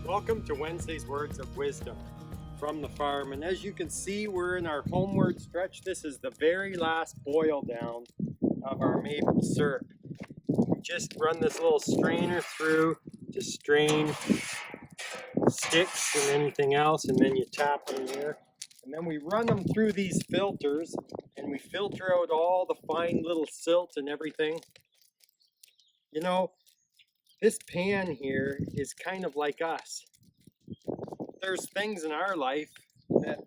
Welcome to Wednesday's Words of Wisdom from the farm. And as you can see, we're in our homeward stretch. This is the very last boil down of our maple syrup. We just run this little strainer through to strain sticks and anything else, and then you tap them here. And then we run them through these filters, and we filter out all the fine little silt and everything. You know, this pan here is kind of like us. There's things in our life that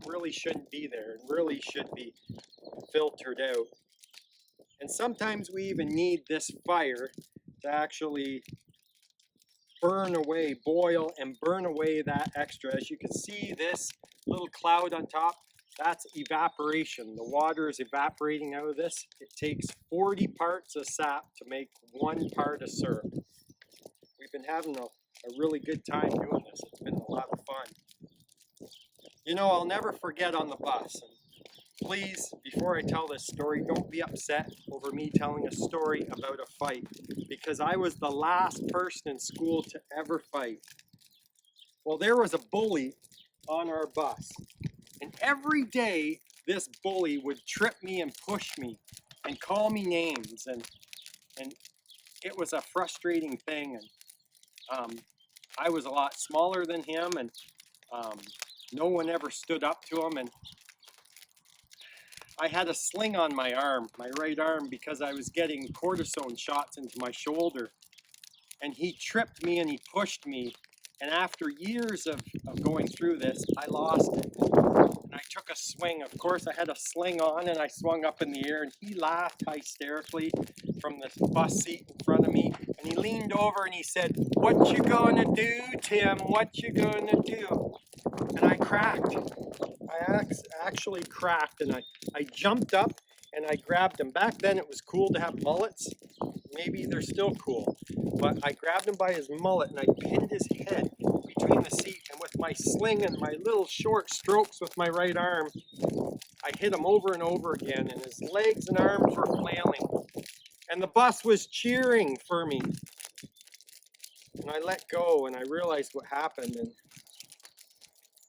really shouldn't be there and really should be filtered out. And sometimes we even need this fire to actually burn away, boil and burn away that extra. As you can see, this little cloud on top, that's evaporation. The water is evaporating out of this. It takes 40 parts of sap to make 1 part of syrup. We've been having a really good time doing this. It's been a lot of fun. You know, I'll never forget on the bus. And please, before I tell this story, don't be upset over me telling a story about a fight, because I was the last person in school to ever fight. Well, there was a bully on our bus, and every day this bully would trip me and push me and call me names, and it was a frustrating thing. And I was a lot smaller than him, and no one ever stood up to him. And I had a sling on my arm, my right arm, because I was getting cortisone shots into my shoulder. And he tripped me and he pushed me. And after years of going through this, I lost it. And I took a swing. Of course, I had a sling on and I swung up in the air, and he laughed hysterically from the bus seat in front of me. And he leaned over and he said, "What you gonna do, Tim? What you gonna do?" And I cracked. I actually cracked, and I jumped up and I grabbed him. Back then it was cool to have mullets. Maybe they're still cool. But I grabbed him by his mullet and I pinned his head between the seat, and with my sling and my little short strokes with my right arm, I hit him over and over again, and his legs and arms were flailing. And the bus was cheering for me. And I let go and I realized what happened, and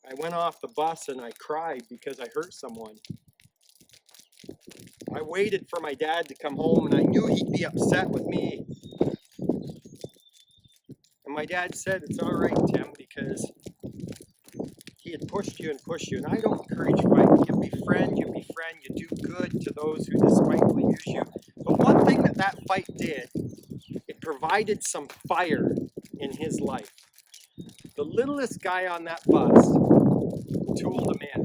I went off the bus and I cried because I hurt someone. I waited for my dad to come home, and I knew he'd be upset with me. And my dad said, "It's all right, Tim," because he had pushed you and pushed you. And I don't encourage fighting. You befriend, you do good to those who despitefully use you. But one thing that fight did, it provided some fire in his life. The littlest guy on that bus tooled him in.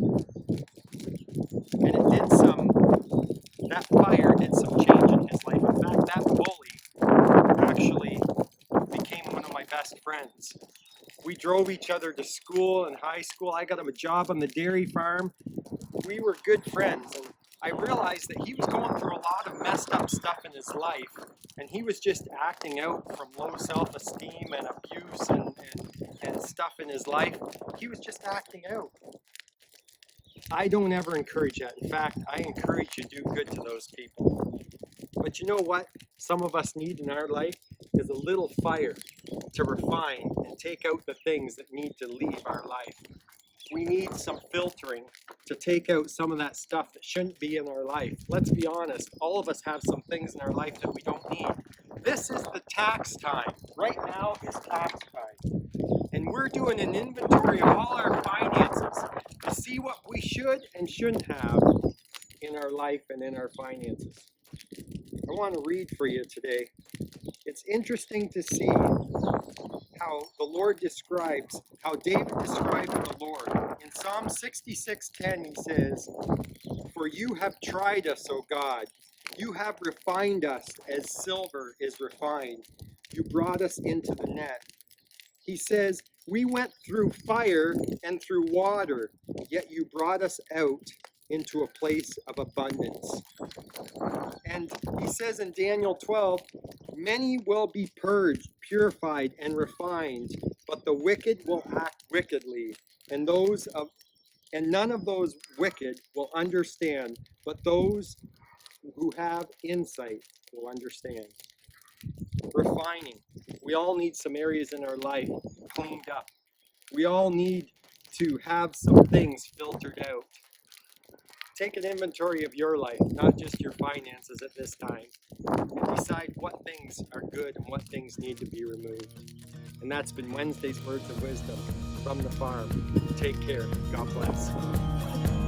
And that fire did some change in his life. In fact, that bully actually became one of my best friends. We drove each other to school and high school. I got him a job on the dairy farm. We were good friends, and I realized that he was going through a lot of messed up stuff in his life, and he was just acting out from low self-esteem and abuse and stuff in his life. He was just acting out. I don't ever encourage that. In fact, I encourage you to do good to those people. But you know what some of us need in our life is a little fire to refine and take out the things that need to leave our life. We need some filtering to take out some of that stuff that shouldn't be in our life. Let's be honest, all of us have some things in our life that we don't need. This is the tax time. Right now is tax time. And we're doing an inventory of all our finances to see what we should and shouldn't have in our life and in our finances. I want to read for you today. It's interesting to see how the Lord describes, how David describes the Lord. In Psalm 66:10, he says, "For you have tried us, O God. You have refined us as silver is refined. You brought us into the net." He says, "We went through fire and through water, yet you brought us out into a place of abundance." And he says in Daniel 12, "Many will be purged, purified, and refined, but the wicked will act wickedly, and none of those wicked will understand, but those who have insight will understand." Refining. We all need some areas in our life cleaned up. We all need to have some things filtered out. Take an inventory of your life, not just your finances at this time, and decide what things are good and what things need to be removed. And that's been Wednesday's Words of Wisdom from the farm. Take care. God bless.